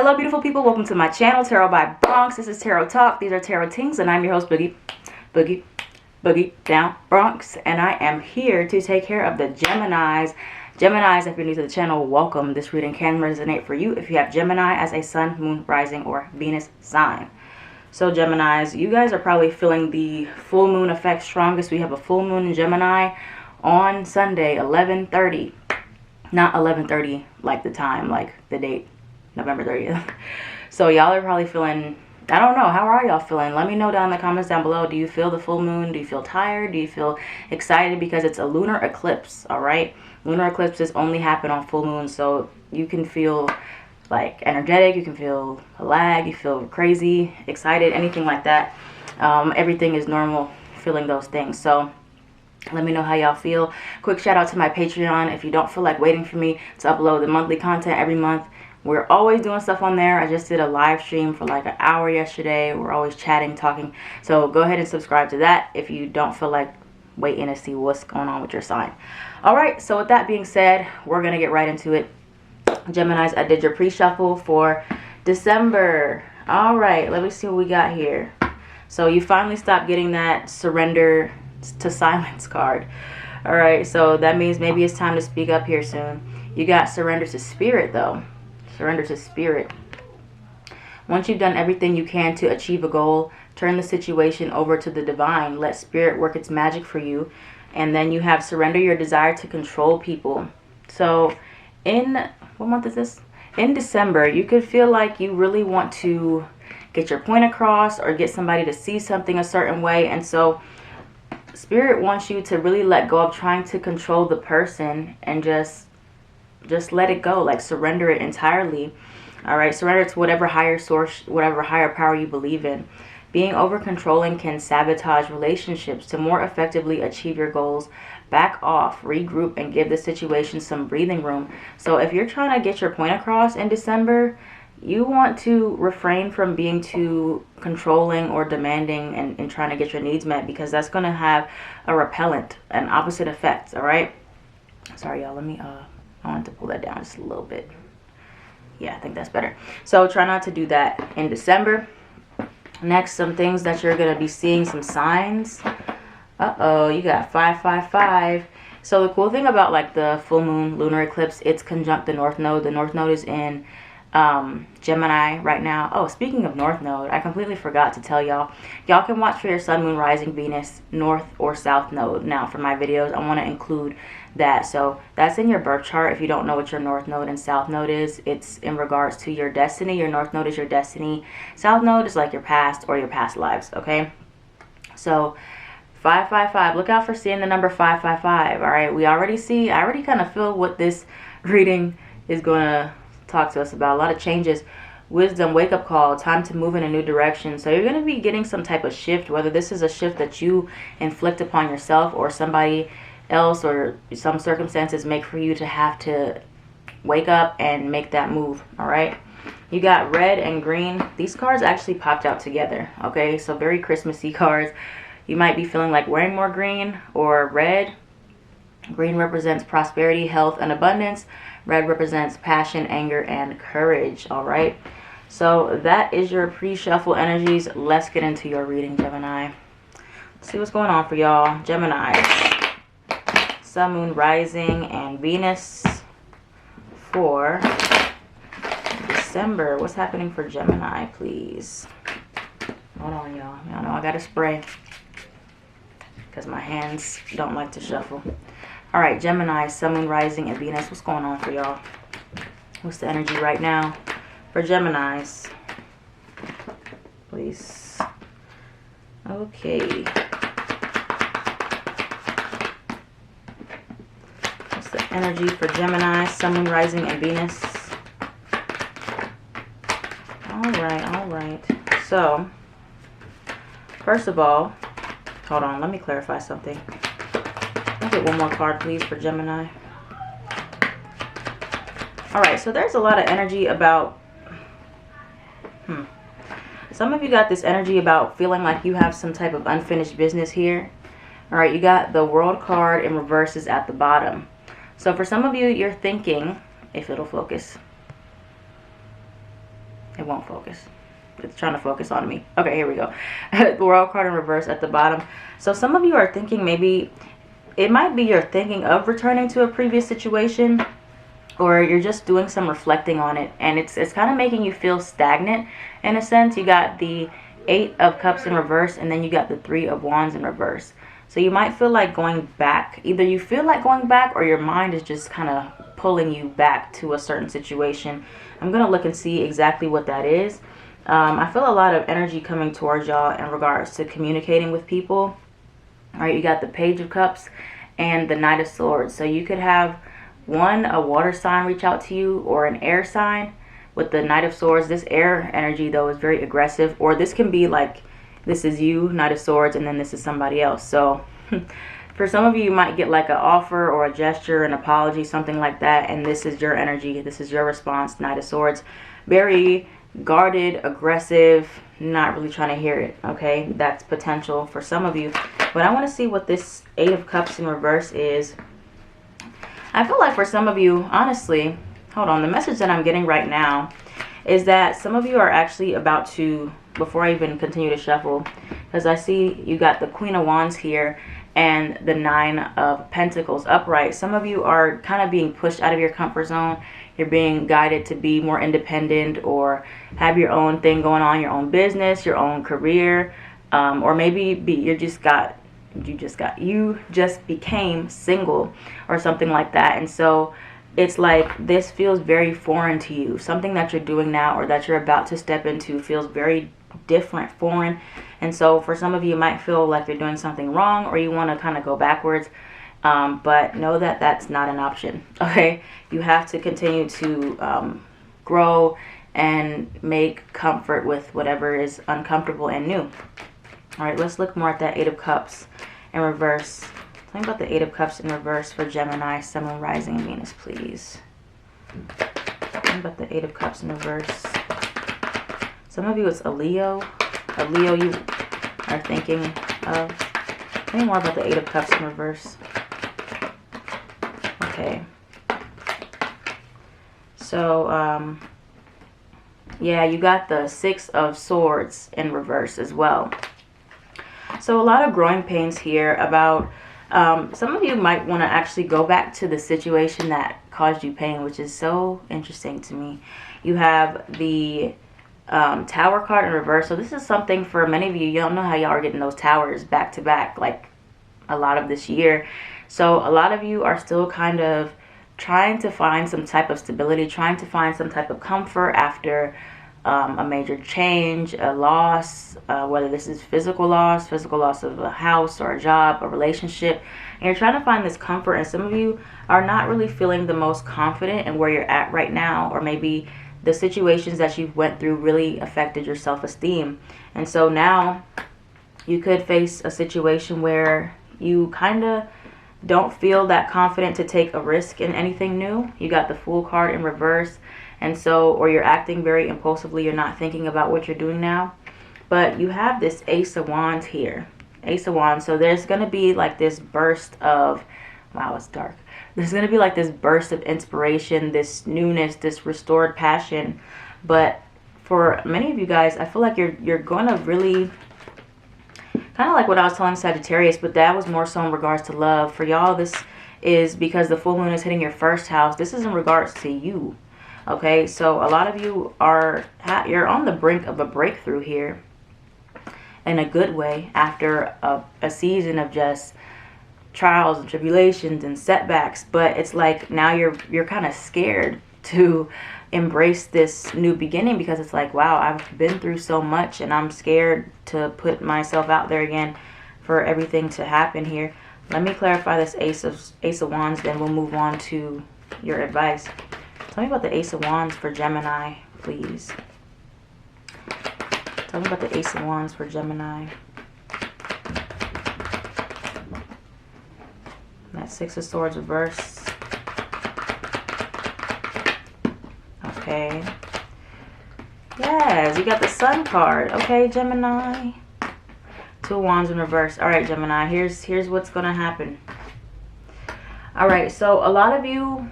Hello beautiful people, welcome to my channel, Tarot by Bronx. This is Tarot Talk. These are Tarot Tings and I'm your host Boogie down Bronx, and I am here to take care of the Geminis. Geminis, if you're new to the channel, welcome. This reading can resonate for you if you have Gemini as a sun, moon, rising, or Venus sign. So Geminis, you guys are probably feeling the full moon effect strongest. We have a full moon in Gemini on Sunday, 11:30. Not 11:30 like the time, like the date, November 30th. So y'all are probably feeling, I don't know, how are y'all feeling? Let me know down in the comments down below. Do you feel the full moon? Do you feel tired? Do you feel excited? Because it's a lunar eclipse, all right? Lunar eclipses only happen on full moon, so you can feel like energetic, you can feel a lag, you feel crazy, excited, anything like that. Everything is normal feeling those things. So let me know how y'all feel. Quick shout out to my Patreon. If you don't feel like waiting for me to upload the monthly content every month, we're always doing stuff on there. I just did a live stream for like an hour yesterday. We're always chatting, talking. So go ahead and subscribe to that if you don't feel like waiting to see what's going on with your sign. All right, so with that being said, we're going to get right into it. Geminis, I did your pre-shuffle for December. All right, let me see what we got here. So you finally stopped getting that surrender to silence card. All right, so that means maybe it's time to speak up here soon. You got surrender to spirit though. Surrender to spirit. Once you've done everything you can to achieve a goal, turn the situation over to the divine. Let spirit work its magic for you. And then you have surrender your desire to control people. So in, what month is this? In December, you could feel like you really want to get your point across or get somebody to see something a certain way. And so spirit wants you to really let go of trying to control the person and just let it go, like surrender it entirely. All right, surrender to whatever higher source, whatever higher power you believe in. Being over controlling can sabotage relationships. To more effectively achieve your goals, back off, regroup, and give the situation some breathing room. So if you're trying to get your point across in December, you want to refrain from being too controlling or demanding and trying to get your needs met, because that's going to have a repellent, an opposite effect. All right, sorry y'all, let me I wanted to pull that down just a little bit. Yeah, I think that's better. So try not to do that in December. Next, some things that you're going to be seeing, some signs. Uh-oh, you got 555. So the cool thing about like the full moon lunar eclipse, it's conjunct the North Node. The North Node is in Gemini right now. Oh, speaking of North Node, I completely forgot to tell y'all. Y'all can watch for your sun, moon, rising, Venus, North or South Node. Now for my videos, I want to include that. So that's in your birth chart. If you don't know what your North Node and South Node is, it's in regards to your destiny. Your North Node is your destiny. South Node is like your past or your past lives. Okay, so 555, look out for seeing the number 555. All right, I already kind of feel what this reading is going to talk to us about. A lot of changes, wisdom, wake up call, time to move in a new direction. So you're going to be getting some type of shift, whether this is a shift that you inflict upon yourself or somebody else or some circumstances make for you to have to wake up and make that move. All right, you got red and green. These cards actually popped out together. Okay, so very Christmassy cards. You might be feeling like wearing more green or red. Green represents prosperity, health, and abundance. Red represents passion, anger, and courage. All right, so that is your pre-shuffle energies. Let's get into your reading, Gemini. Let's see what's going on for y'all. Gemini, sun, moon, rising, and Venus for December. What's happening for Gemini, please? Hold on, y'all. Y'all know I got to spray because my hands don't like to shuffle. All right, Gemini, sun, moon, rising, and Venus. What's going on for y'all? What's the energy right now for Geminis, please? Okay. What's the energy for Gemini, sun, moon, rising, and Venus? All right. So, first of all, hold on. Let me clarify something. I'll get one more card, please, for Gemini. All right, so there's a lot of energy about, some of you got this energy about feeling like you have some type of unfinished business here. All right, you got the World card in reverse is at the bottom. So for some of you, you're thinking, if it'll focus, It won't focus. It's trying to focus on me. Okay, here we go. World card in reverse at the bottom. So some of you are thinking, maybe it might be you're thinking of returning to a previous situation, or you're just doing some reflecting on it, and it's kind of making you feel stagnant in a sense. You got the 8 of Cups in reverse, and then you got the 3 of Wands in reverse. So you might feel like going back. Either you feel like going back, or your mind is just kind of pulling you back to a certain situation. I'm going to look and see exactly what that is. I feel a lot of energy coming towards y'all in regards to communicating with people. All right, you got the Page of Cups and the Knight of Swords. So you could have a water sign reach out to you, or an air sign with the Knight of Swords. This air energy, though, is very aggressive. Or this can be like, this is you, Knight of Swords, and then this is somebody else. So for some of you, you might get like an offer or a gesture, an apology, something like that. And this is your energy. This is your response, Knight of Swords. Very guarded, aggressive, not really trying to hear it. Okay, that's potential for some of you. But I want to see what this 8 of Cups in reverse is. I feel like for some of you, honestly, hold on, the message that I'm getting right now is that some of you are actually about to, before I even continue to shuffle, because I see you got the Queen of Wands here and the 9 of Pentacles upright. Some of you are kind of being pushed out of your comfort zone. You're being guided to be more independent, or have your own thing going on, your own business, your own career, or maybe you just became single or something like that. And so it's like this feels very foreign to you. Something that you're doing now or that you're about to step into feels very different, foreign. And so for some of you, you might feel like you're doing something wrong, or you want to kind of go backwards. But know that that's not an option. Okay, you have to continue to grow and make comfort with whatever is uncomfortable and new. All right, let's look more at that 8 of Cups in reverse. Tell me about the 8 of Cups in reverse for Gemini, Sun, Moon, Rising, and Venus, please. Tell me about the 8 of Cups in reverse. Some of you, it's a Leo. A Leo you are thinking of. Tell me more about the 8 of Cups in reverse. Okay. So, yeah, you got the 6 of Swords in reverse as well. So a lot of growing pains here about, some of you might want to actually go back to the situation that caused you pain, which is so interesting to me. You have the Tower card in reverse. So this is something for many of you. You don't know how y'all are getting those towers back to back like a lot of this year. So a lot of you are still kind of trying to find some type of stability, trying to find some type of comfort after a major change, a loss, whether this is physical loss of a house or a job, a relationship. And you're trying to find this comfort, and some of you are not really feeling the most confident in where you're at right now, or maybe the situations that you went through really affected your self-esteem. And so now you could face a situation where you kind of don't feel that confident to take a risk in anything new. You got the Fool card in reverse. And so, or you're acting very impulsively. You're not thinking about what you're doing now. But you have this Ace of Wands here. Ace of Wands. So there's going to be like this burst of, wow, it's dark. There's going to be like this burst of inspiration, this newness, this restored passion. But for many of you guys, I feel like you're going to really, kind of like what I was telling Sagittarius, but that was more so in regards to love. For y'all, this is because the full moon is hitting your first house. This is in regards to you. Okay, so a lot of you you're on the brink of a breakthrough here in a good way after a season of just trials and tribulations and setbacks. But it's like now you're kind of scared to embrace this new beginning, because it's like, wow, I've been through so much and I'm scared to put myself out there again for everything to happen here. Let me clarify this Ace of Wands, then we'll move on to your advice. Tell me about the Ace of Wands for Gemini, please. Tell me about the Ace of Wands for Gemini. That Six of Swords reverse. Okay. Yes, you got the Sun card. Okay, Gemini. Two of Wands in reverse. All right, Gemini, here's what's going to happen. All right, so a lot of you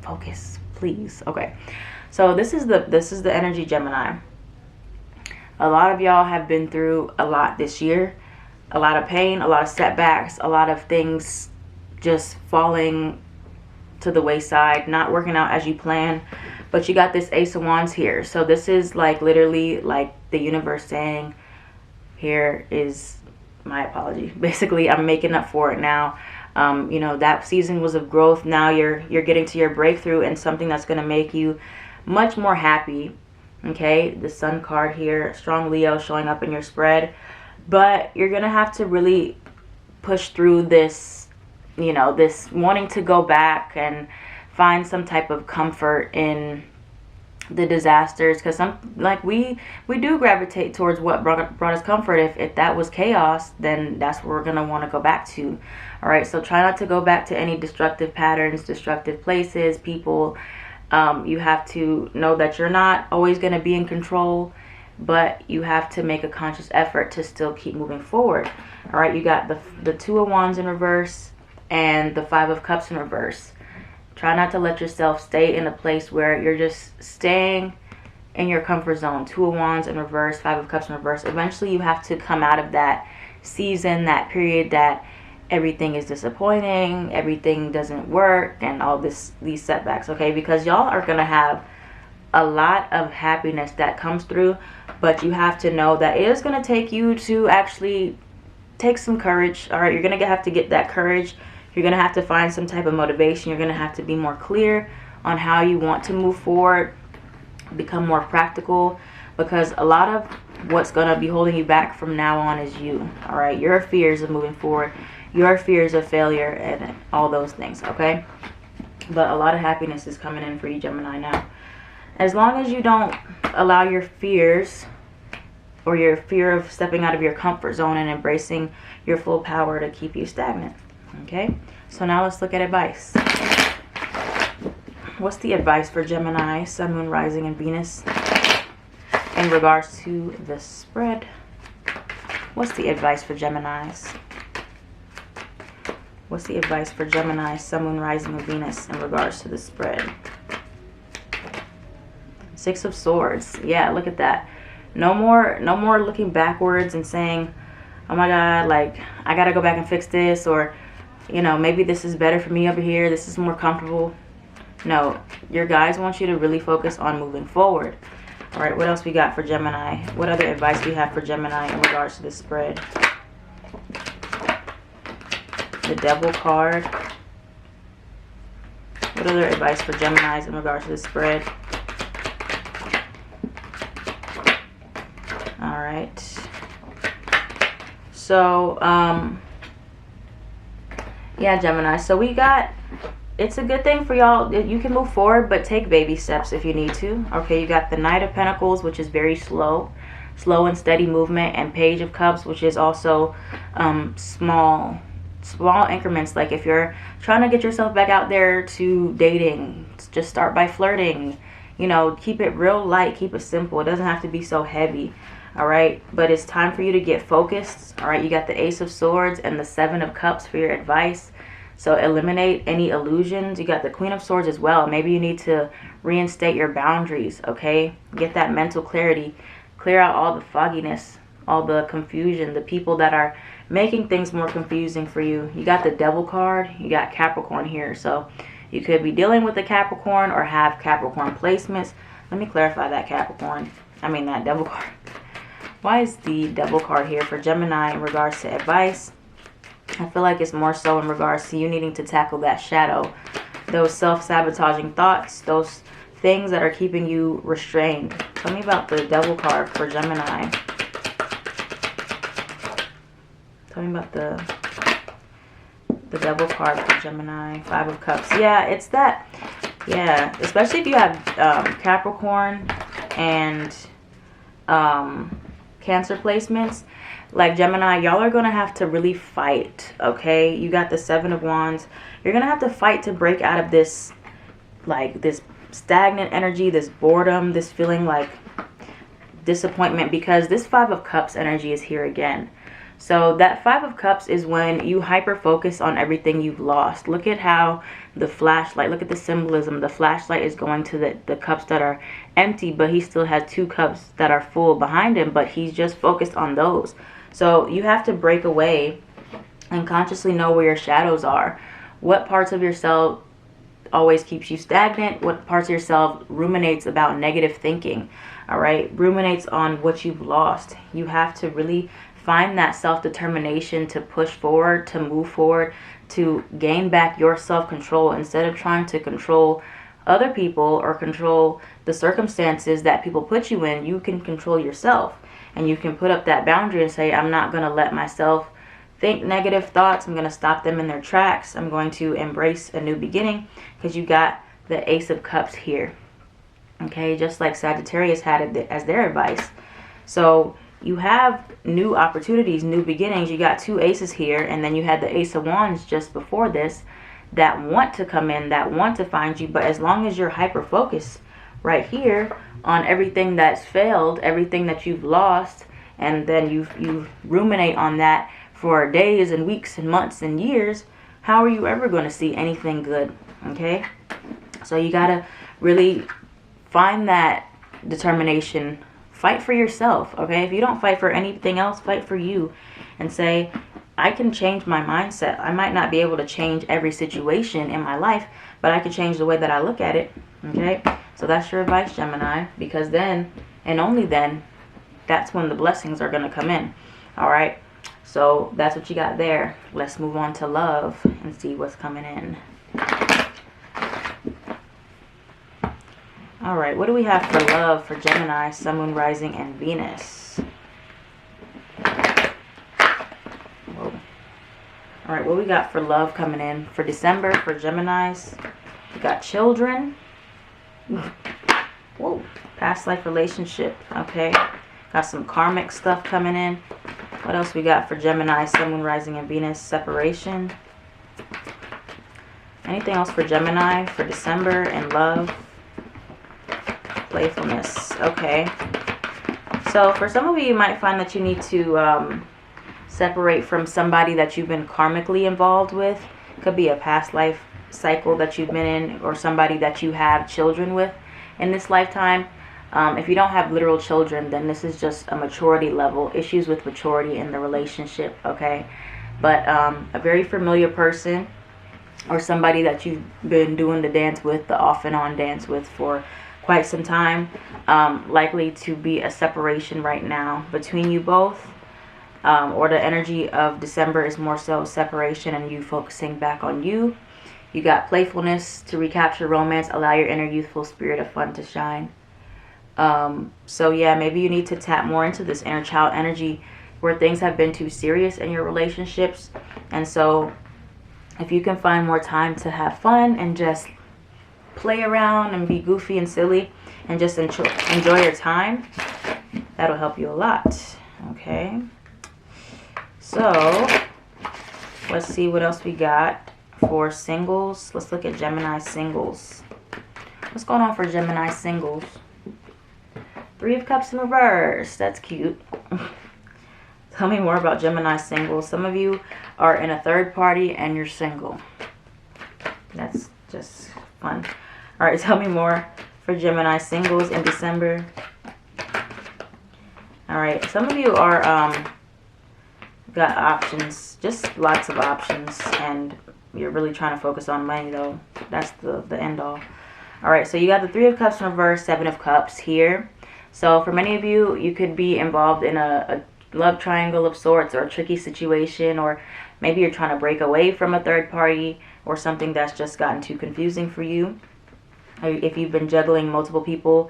Focus, please. Okay. So this is the energy, Gemini. A lot of y'all have been through a lot this year. A lot of pain, a lot of setbacks, a lot of things just falling to the wayside, not working out as you plan. But you got this Ace of Wands here. So this is like literally like the universe saying, here is my apology. Basically, I'm making up for it now. You know, that season was of growth. Now you're getting to your breakthrough and something that's going to make you much more happy. Okay, the Sun card here, strong Leo showing up in your spread. But you're going to have to really push through this, you know, this wanting to go back and find some type of comfort in the disasters, because we do gravitate towards what brought us comfort. If that was chaos, then that's what we're going to want to go back to. All right, so try not to go back to any destructive patterns, destructive places, people. You have to know that you're not always going to be in control, but you have to make a conscious effort to still keep moving forward. All right, you got the Two of Wands in reverse and the Five of Cups in reverse. Try not to let yourself stay in a place where you're just staying in your comfort zone. Two of Wands in reverse, Five of Cups in reverse. Eventually you have to come out of that season, that period that everything is disappointing, everything doesn't work, and all these setbacks, okay? Because y'all are going to have a lot of happiness that comes through, but you have to know that it is going to take you to actually take some courage. All right, you're going to have to get that courage. You're going to have to find some type of motivation. You're going to have to be more clear on how you want to move forward, become more practical, because a lot of what's going to be holding you back from now on is you. All right, your fears of moving forward, your fears of failure, and all those things, okay? But a lot of happiness is coming in for you, Gemini, now. As long as you don't allow your fears or your fear of stepping out of your comfort zone and embracing your full power to keep you stagnant. Okay, so now let's look at advice. What's the advice for Gemini, Sun, Moon, Rising, and Venus in regards to the spread? What's the advice for Geminis? What's the advice for Gemini, Sun, Moon, Rising, and Venus in regards to the spread? Six of Swords. Yeah, look at that. No more looking backwards and saying, oh my God, like, I gotta go back and fix this, or, you know, maybe this is better for me over here, this is more comfortable. No, your guides want you to really focus on moving forward. All right, what else we got for Gemini? What other advice we have for Gemini in regards to this spread? The Devil card. What other advice for Geminis in regards to this spread? All right. So, yeah, Gemini. So we got, it's a good thing for y'all. You can move forward, but take baby steps if you need to. Okay, you got the Knight of Pentacles, which is very slow and steady movement, and Page of Cups, which is also small increments. Like if you're trying to get yourself back out there to dating, just start by flirting. You know, keep it real light, keep it simple. It doesn't have to be so heavy. All right, but it's time for you to get focused. All right, you got the Ace of Swords and the Seven of Cups for your advice. So eliminate any illusions. You got the Queen of Swords as well. Maybe you need to reinstate your boundaries, okay? Get that mental clarity. Clear out all the fogginess, all the confusion, the people that are making things more confusing for you. You got the Devil card. You got Capricorn here. So you could be dealing with a Capricorn or have Capricorn placements. Let me clarify that Capricorn. I mean that Devil card. Why is the Devil card here for Gemini in regards to advice? I feel like it's more so in regards to you needing to tackle that shadow, those self-sabotaging thoughts, those things that are keeping you restrained. Tell me about the Devil card for Gemini. Tell me about the Devil card for Gemini. Five of Cups. Yeah, it's that. Yeah, especially if you have Capricorn and Cancer placements. Like Gemini, y'all are going to have to really fight, okay? You got the Seven of Wands. You're going to have to fight to break out of this, like, this stagnant energy, this boredom, this feeling like disappointment, because this Five of Cups energy is here again. So that Five of Cups is when you hyper focus on everything you've lost. Look at how the flashlight, look at the symbolism. The flashlight is going to the cups that are empty, but he still has 2 cups that are full behind him, but he's just focused on those. So you have to break away and consciously know where your shadows are. What parts of yourself always keeps you stagnant? What parts of yourself ruminates about negative thinking? All right, ruminates on what you've lost. You have to really find that self-determination to push forward, to move forward, to gain back your self-control instead of trying to control other people or control the circumstances that people put you in. You can control yourself, and you can put up that boundary and say, I'm not going to let myself think negative thoughts. I'm going to stop them in their tracks. I'm going to embrace a new beginning, because you got the Ace of Cups here. Okay, just like Sagittarius had it as their advice. So you have new opportunities, new beginnings. You got 2 aces here, and then you had the Ace of Wands just before this that want to come in, that want to find you. But as long as you're hyper focused right here on everything that's failed, everything that you've lost, and then you ruminate on that for days and weeks and months and years, how are you ever going to see anything good? Okay, so you got to really find that determination. Fight for yourself. Okay, if you don't fight for anything else, fight for you, and say, I can change my mindset. I might not be able to change every situation in my life, but I can change the way that I look at it. Okay, so that's your advice, Gemini, because then and only then, that's when the blessings are going to come in. All right, so that's what you got there. Let's move on to love and see what's coming in. All right, what do we have for love for Gemini, Sun, Moon, Rising, and Venus? Whoa. All right, what we got for love coming in for December for Geminis? We got children. Whoa, past life relationship. Okay, got some karmic stuff coming in. What else we got for Gemini, Sun, Moon, Rising, and Venus? Separation. Anything else for Gemini for December and love? Playfulness. Okay, so for some of you, you might find that you need to separate from somebody that you've been karmically involved with. Could be a past life cycle that you've been in, or somebody that you have children with in this lifetime. If you don't have literal children, then this is just a maturity level, issues with maturity in the relationship. Okay, but a very familiar person, or somebody that you've been doing the dance with, the off and on dance with for quite some time, likely to be a separation right now between you both, or the energy of December is more so separation and you focusing back on you. You got playfulness to recapture romance, allow your inner youthful spirit of fun to shine. So yeah, maybe you need to tap more into this inner child energy where things have been too serious in your relationships, and so if you can find more time to have fun and just play around and be goofy and silly and just enjoy your time, that'll help you a lot. Okay, so let's see what else we got for singles. Let's look at Gemini singles. What's going on for Gemini singles? 3 of Cups in reverse. That's cute. Tell me more about Gemini singles. Some of you are in a third party and you're single. That's just fun. All right, tell me more for Gemini singles in December. All right, some of you are got options, just lots of options, and you're really trying to focus on money though. That's the end all. All right, so you got the 3 of Cups in reverse, 7 of Cups here. So for many of you, you could be involved in a love triangle of sorts, or a tricky situation, or maybe you're trying to break away from a third party or something that's just gotten too confusing for you. If you've been juggling multiple people,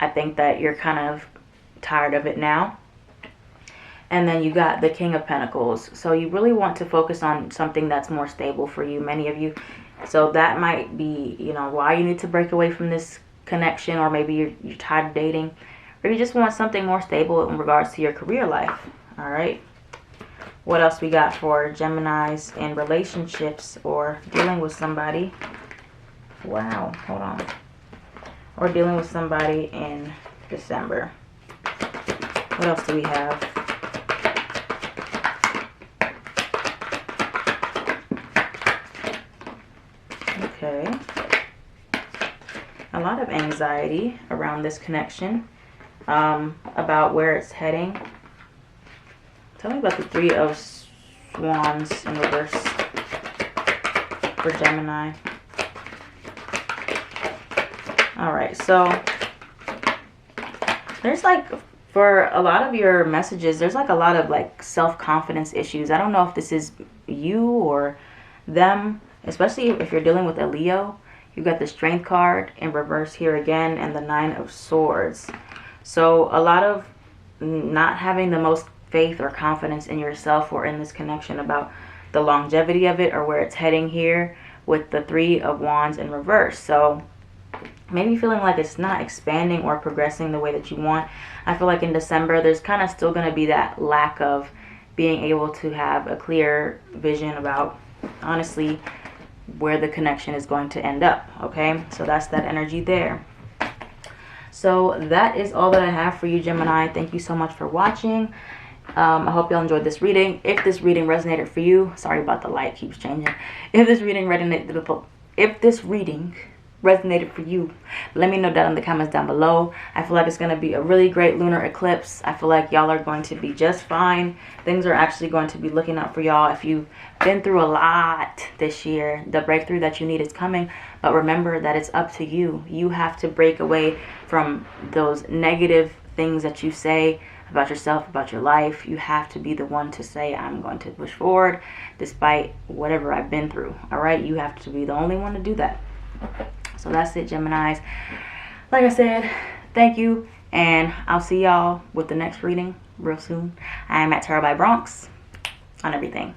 I think that you're kind of tired of it now. And then you got the King of Pentacles. So you really want to focus on something that's more stable for you, many of you. So that might be, you know, why you need to break away from this connection, or maybe you're tired of dating, or you just want something more stable in regards to your career life. All right. What else we got for Geminis in relationships or dealing with somebody? Wow, hold on. Or dealing with somebody in December. What else do we have? a lot of anxiety around this connection, about where it's heading. Tell me about the Three of Wands in reverse for Gemini. Alright, so there's like, for a lot of your messages, there's like a lot of like self-confidence issues. I don't know if this is you or them, especially if you're dealing with a Leo. You've got the Strength card in reverse here again, and the Nine of Swords. So a lot of not having the most faith or confidence in yourself or in this connection about the longevity of it or where it's heading here with the Three of Wands in reverse. So maybe feeling like it's not expanding or progressing the way that you want. I feel like in December there's kind of still going to be that lack of being able to have a clear vision about, honestly, where the connection is going to end up. Okay, so that's that energy there. So that is all that I have for you, Gemini. Thank you so much for watching. I hope y'all enjoyed this reading. If this reading resonated for you, sorry about the light keeps changing. If this reading resonated for you, let me know down in the comments down below. I feel like it's going to be a really great lunar eclipse. I feel like y'all are going to be just fine. Things are actually going to be looking out for y'all. If you've been through a lot this year, the breakthrough that you need is coming. But remember that it's up to you. You have to break away from those negative things that you say about yourself, about your life. You have to be the one to say, I'm going to push forward despite whatever I've been through. All right, you have to be the only one to do that. So that's it, Geminis. Like I said, thank you, and I'll see y'all with the next reading real soon. I am at Tarot by Bronx on everything.